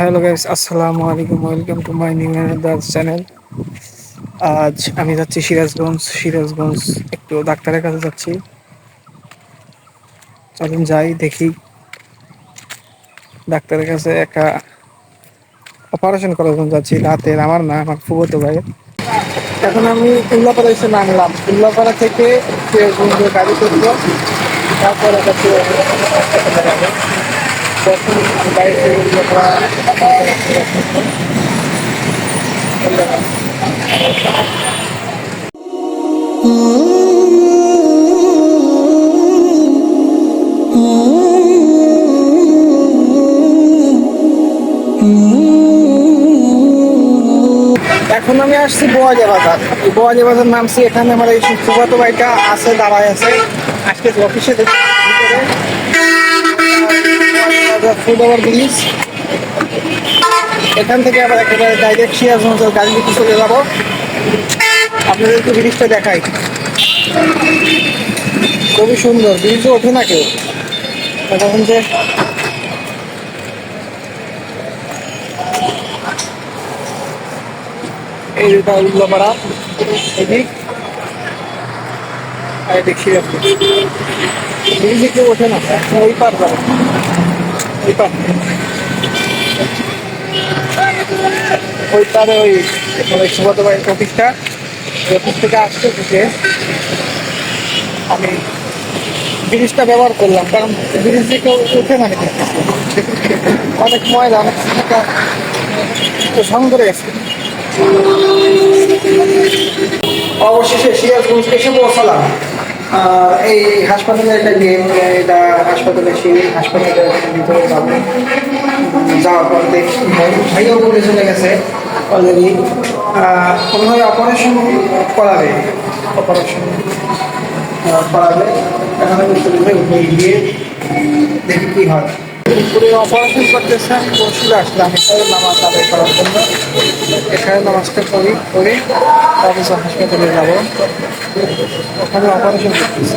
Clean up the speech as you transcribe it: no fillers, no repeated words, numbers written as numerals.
Hello guys, আসসালামু আলাইকুম। Welcome to my new another channel. আজ আমি যাচ্ছি সিরাজগঞ্জ একটু ডাক্তারের কাছে যাচ্ছি। চলুন যাই, দেখি। ডাক্তারের কাছে একটা অপারেশন করার জন্য যাচ্ছি রাতের, আমার না, আমার ফুফাতো ভাইয়ের। এখন আমি উল্লাপাড়া এসে নামলাম। উল্লাপাড়া থেকে সিরাজগঞ্জের গাড়ি করবো, তারপরে যাচ্ছি হাসপাতালে যাবো। তখন আমি গাড়ি থেকে উল্লাপাড়া এখন আমি আসছি বোয়াজা বাজার। বোয়াজা বাজার নামছি। এখানে আমার এই ফুফাতো ভাইটা আছে, দাঁড়ায় আছে। আজকে অফিসে ফুড ওভার ব্রিজ, এখান থেকে আবার একেবারে ডাইরেক্ট সিরাজগঞ্জের গাড়ি নিতে চলে যাবো। আপনাদের একটু ব্রিজটা দেখাই, খুবই সুন্দর। ব্রিজও ওঠে না কেউ। এখন যে এই যেটা উল্লাপাড়া, এদিক আর এদিক সিরাজগঞ্জ। ব্রিজে কেউ ওঠে না, ওই পার যাবে, ওই পার, ওই পারে ওই সুগত ভাই অফিসটা। অফিস থেকে আসতে থেকে আমি ব্রিজটা ব্যবহার করলাম, কারণ ব্রিজে কেউ ওঠে না। অনেক ময়লা, অনেক সং করে গেছে। অবশেষে সিরাজগঞ্জ এসে পৌঁছালাম। এই হাসপাতালের একটা গেম, এটা হাসপাতালে সেই হাসপাতালের ভিতরে যাবো। যাওয়ার পর দেখি ভাইও বলে চলে গেছে অলরেডি। মনে হয় অপারেশন করাবে, অপারেশন করাবে। এখন আমি চলে গিয়ে দেখি কি হয়। পুরো অপারেশন করতেছে, আমি বসে আসলাম এখানে নামাজ আদায় করার জন্য। এখানে নামাজটা করে তারপর হাসপাতালে যাবো। ওখানে অপারেশন করতেছে।